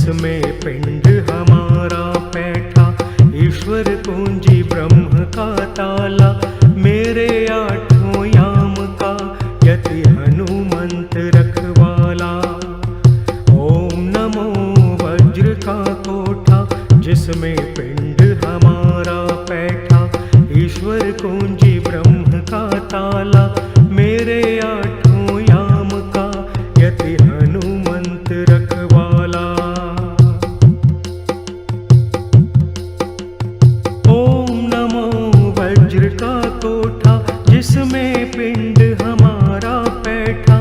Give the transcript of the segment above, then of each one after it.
जिसमें पिंड हमारा बैठा, ईश्वर कुंजी ब्रह्म का ताला, मेरे आठों याम का यति हनुमंत रखवाला। ओम नमो वज्र का कोठा, जिसमें पिंड हमारा बैठा, ईश्वर कुंजी ब्रह्म का ताला, मेरे आठों याम का यति हनुमंत रखवाला। ओम नमो वज्र का कोठा, जिसमें पिंड हमारा बैठा,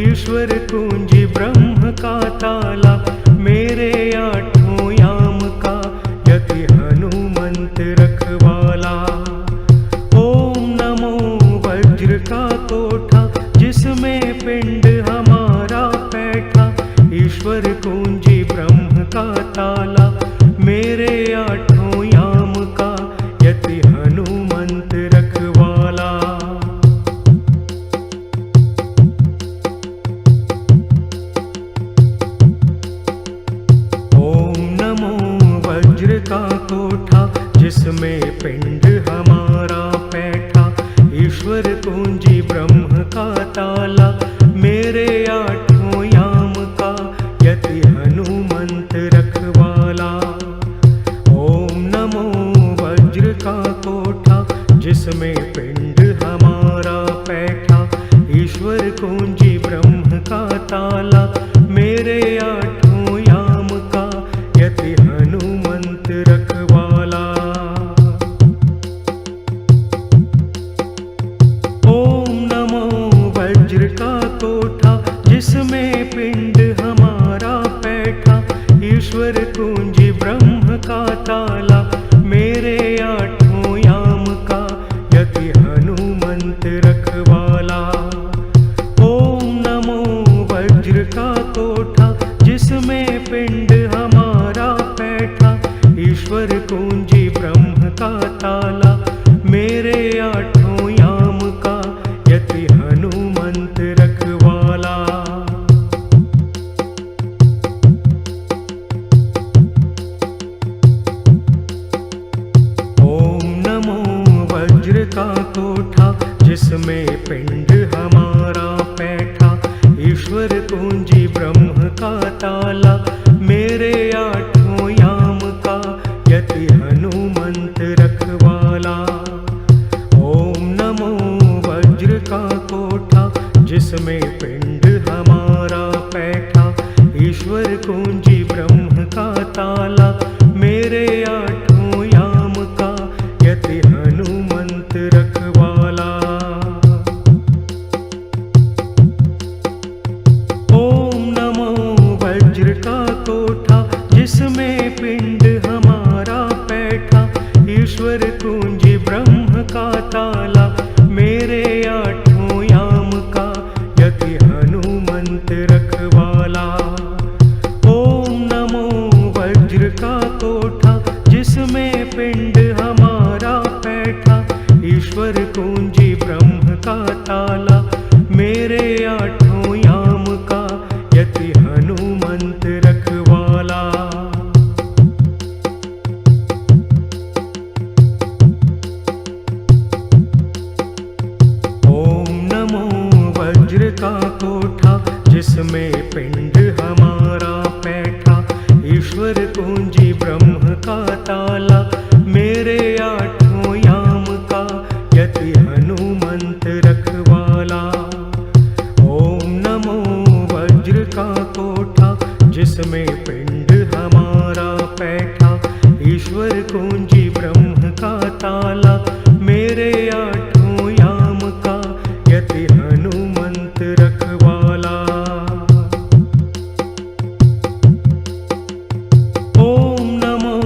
ईश्वर कुंजी ब्रह्म का ताला, मेरे आठों याम का यति हनुमंत रखवाला। ओम नमो वज्र का कोठा, जिसमें पिंड हमारा बैठा, ईश्वर कुंजी ब्रह्म का ताला, मेरे आठों याम का यति हनुमंत रखवाला। ओम नमो वज्र का कोठा, जिसमें पिंड हमारा बैठा, ईश्वर कुंजी ब्रह्म का ताला, मेरे आठों याम का यति हनुमंत रखवाला। ओम नमो वज्र का कोठा, जिसमें पिंड हमारा बैठा, ईश्वर कुंजी ब्रह्म का ताला, मेरे आठों याम का यति हनुमंत रखवाला। ओम नमो वज्र का कोठा, जिसमें पिंड हमारा बैठा, ईश्वर कुंजी ब्रह्म का ताला, मेरे आठों याम का यति हनुमंत रखवाला। ओम नमो वज्र का कोठा, जिसमें पिंड हमारा बैठा, ईश्वर कुंजी ब्रह्म का ताला, मेरे आठों याम का यति हनुमंत रखवाला। ओम नमो वज्र का कोठा, जिसमें पिंड हमारा बैठा, ईश्वर कुंजी ब्रह्म का ताला, मेरे आठों याम का यति हनुमंत रखवाला। ओम नमो वज्र का कोठा, जिसमें पिंड हमारा बैठा, ईश्वर कुंजी ब्रह्म का ताला, मेरे आठों याम का यति हनुमंत रखवाला। ओम नमो वज्र का कोठा, जिसमें पिंड हमारा बैठा, ईश्वर कुंजी ब्रह्म का ताला, मेरे आठों याम का यति हनुमंत रखवाला। ओम नमो वज्र का कोठा, जिसमें पिंड हमारा बैठा, ईश्वर कुंजी ब्रह्म का ताला, मेरे आठों याम का यति हनुमंत रखवाला। ओम नमो वज्र का कोठा, जिसमें पिंड हमारा बैठा, ईश्वर कुंजी ब्रह्म का ताला, मेरे आठों याम का यति हनुमंत रखवाला। ओम नमो वज्र का कोठा, जिसमें पिंड हमारा बैठा, ईश्वर कुंजी ब्रह्म का ताला, मेरे आठों याम का यति हनुमंत रखवाला। ओम नमो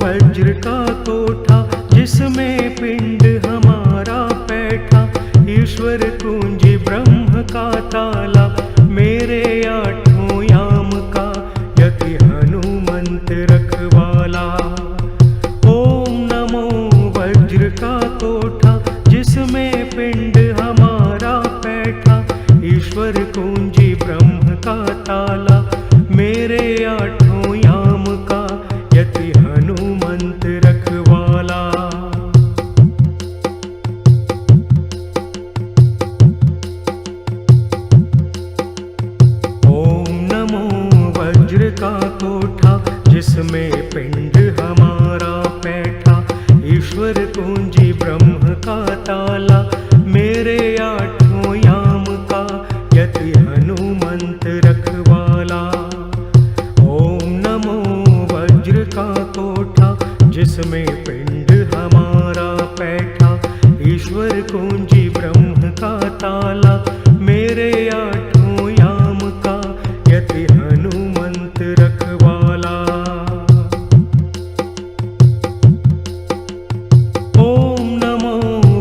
वज्र का कोठा, जिसमें पिंड हमारा बैठा, ईश्वर कुंजी ब्रह्म का ताला, मेरे आठों याम का यति हनुमंत रखवाला। ओम नमो वज्र का कोठा, जिसमें पिंड हमारा बैठा, ईश्वर कुंजी ब्रह्म का ताला, मेरे आठों याम ईश्वर कुंजी ब्रह्म का ताला, मेरे आठों याम का यति हनुमंत रखवाला। ओम नमो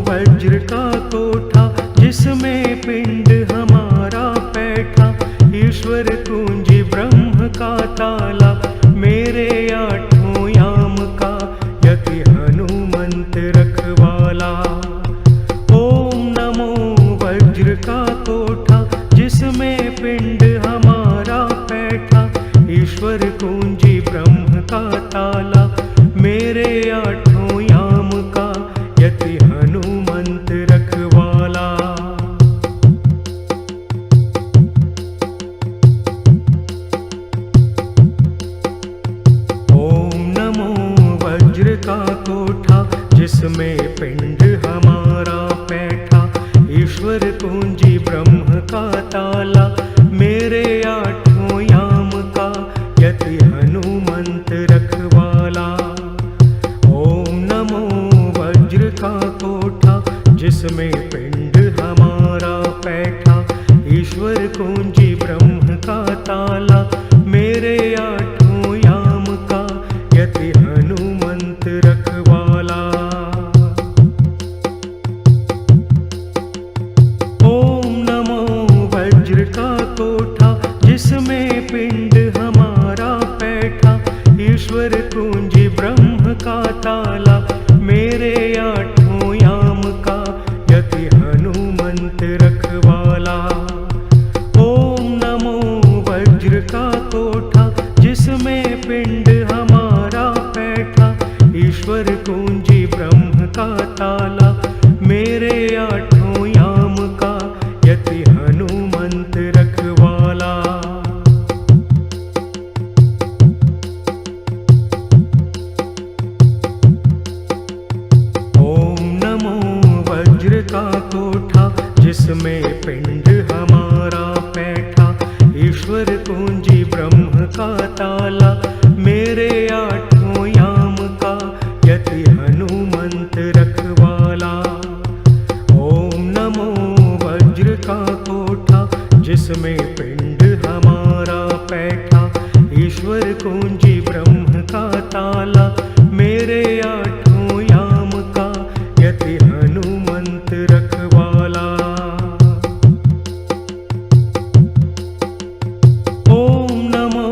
वज्र का कोठा, जिसमें पिंड हमारा बैठा, ईश्वर कुंजी ब्रह्म का ताला, मेरे आठों याम का यति हनुमंत रखवाला। ओम नमो वज्र का कोठा, जिसमें पिंड हमारा बैठा, ईश्वर कुंजी ब्रह्म का ताला, मेरे आठों याम का यति हनुमंत रखवाला। ओम नमो वज्र का कोठा, जिसमें पिंड हमारा बैठा, ईश्वर कुंजी ब्रह्म का ताला, मेरे आठों याम का यति हनुमंत रखवाला। ओम नमो वज्र का कोठा, जिसमें पिंड हमारा बैठा, ईश्वर कुंजी ब्रह्म का ताला, मेरे आठों याम का यति हनुमंत रखवाला। ओम नमो वज्र का कोठा, जिसमें पिंड हमारा बैठा, ईश्वर कुंजी ब्रह्म का ताला, मेरे आठों याम का यति हनुमंत रखवाला। ओम नमो वज्र का कोठा, जिसमें पिंड हमारा बैठा, ईश्वर कुंजी ब्रह्म का ताला, मेरे आठों याम का यति हनुमंत रखवाला। ओम नमो वज्र का कोठा, जिसमें पिंड हमारा बैठा, ईश्वर कुंजी ब्रह्म का ताला, मेरे आठों याम का यति हनुमंत रखवाला। ओम नमो वज्र का कोठा, जिसमें पिंड हमारा बैठा, ईश्वर कुंजी ब्रह्म का ताला, मेरे आठों याम का यति हनुमंत रखवाला। ओम नमो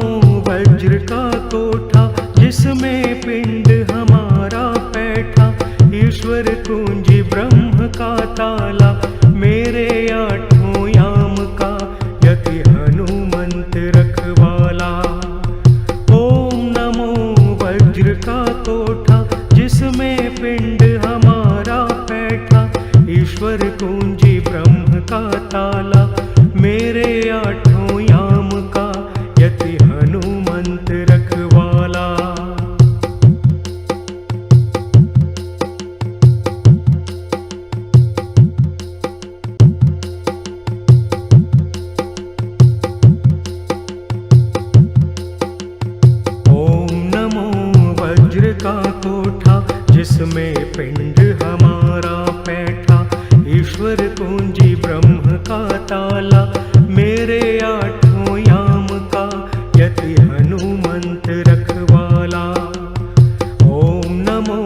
वज्र का कोठा, जिसमें पिंड हमारा बैठा, ईश्वर कुंजी ब्रह्म का ताला, मेरे आठों याम का यति हनुमंत रखवाला। ओम नमो वज्र का कोठा, जिसमें पिंड हमारा बैठा, ईश्वर कुंजी ब्रह्म का ताला, मेरे आठों याम का यति हनुमंत रखवाला। ओम नमो वज्र का कोठा, जिसमें पिंड हमारा बैठा, ईश्वर कुंजी ब्रह्म का ताला, मेरे आठों याम का यति हनुमंत रखवाला। ओम नमो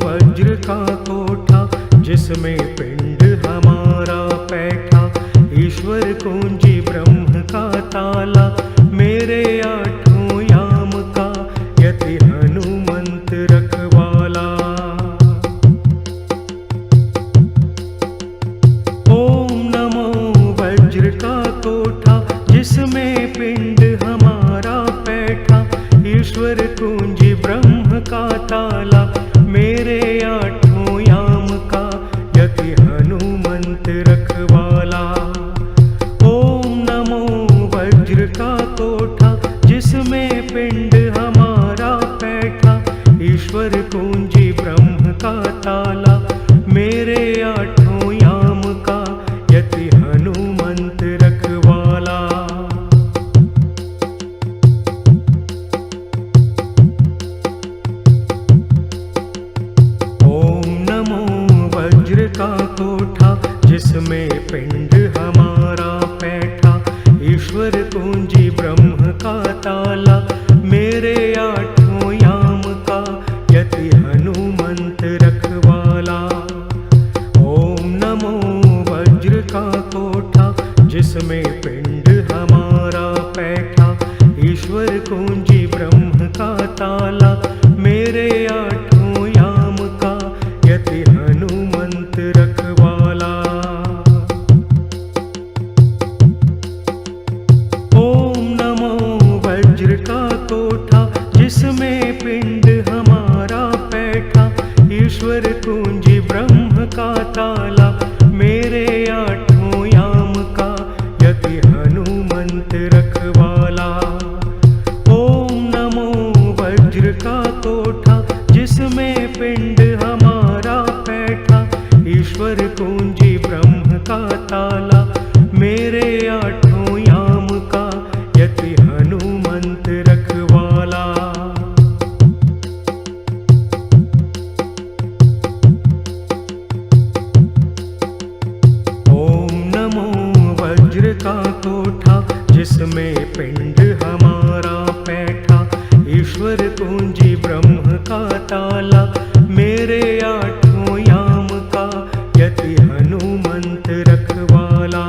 वज्र का कोठा, जिसमें पिंड हमारा बैठा, ईश्वर कुंजी ब्रह्म का ताला, मेरे आठों याम का यति हनुमंत रखवाला। ओम नमो वज्र का कोठा, जिसमें पिंड हमारा बैठा, ईश्वर कुंजी ब्रह्म का ताला, मेरे आठों याम का यति हनुमंत रखवाला। ओम नमो वज्र का कोठा, जिसमें पिंड हमारा बैठा, ईश्वर कुंजी ब्रह्म का ताला, मेरे आठों याम का यति हनुमंत रखवाला। वज्र का कोठा जिसमें पिंड हमारा बैठा, ईश्वर कुंजी ब्रह्म का ताला, मेरे आठों याम का यति हनुमंत रखवाला। ओम नमो वज्र का कोठा जिसमें पिंड हमारा बैठा, ईश्वर कुंजी ब्रह्म का ताला, मेरे आठों याम का यति हनुमंत रखवाला। ओम नमो वज्र का कोठा जिसमें पिंड हमारा बैठा, ईश्वर कुंजी ब्रह्म का ताला, मेरे आठों याम का यति हनुमंत रखवाला। ओम नमो वज्र का कोठा जिसमें पिंड हमारा बैठा, ईश्वर कुंजी ब्रह्म का ताला, मेरे आठों याम का यति हनुमंत रखवाला। ओम नमो वज्र का कोठा जिसमें पिंड हमारा बैठा, ईश्वर कुंजी ब्रह्म का ताला, मेरे आठों याम का यति हनुमंत रखवाला।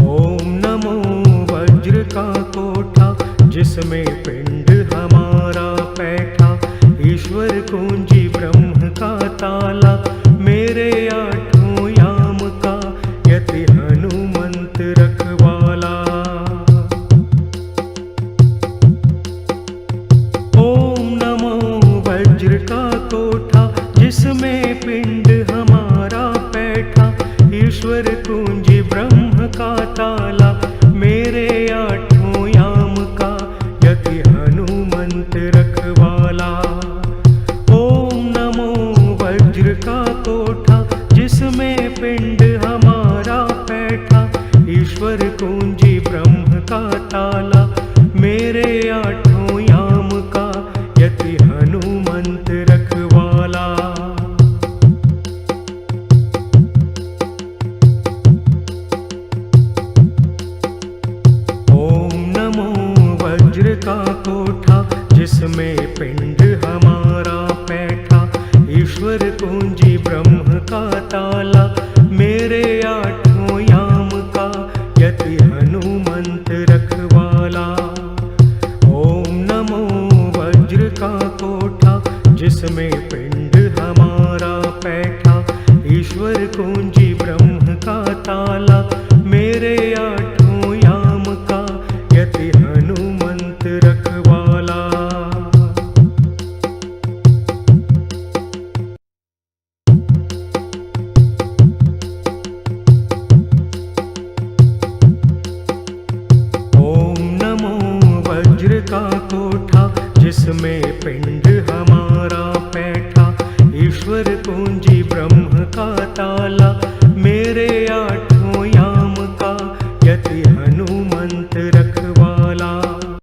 ओम नमो वज्र का कोठा जिसमें पिंड हमारा बैठा, ईश्वर कुंजी ब्रह्म का ताला, मेरे आठों याम का यति हनुमंत रखवाला। ओम नमो वज्र का कोठा जिसमें पिंड हमारा बैठा, ईश्वर कुंजी ब्रह्म का ताला, मेरे आठों याम का यति हनुमंत रखवाला। ओम नमो वज्र का कोठा जिसमें पिंड हमारा बैठा, ईश्वर कुंजी ब्रह्म का ताला, मेरे आठों याम का यति हनुमंत रखवाला। ओम नमो वज्र का कोठा जिसमें पिंड हमारा बैठा, ईश्वर कुंजी ब्रह्म का ताला, मेरे आठों याम का यति हनुमंत रखवाला। ओम नमो वज्र का कोठा जिसमें पिंड हमारा बैठा, ईश्वर कुंजी ब्रह्म का ताला, मेरे आठों याम का यति हनुमंत रखवाला। ओम नमो वज्र का कोठा जिसमें पिंड हमारा बैठा, ईश्वर कुंजी ब्रह्म का ताला, मेरे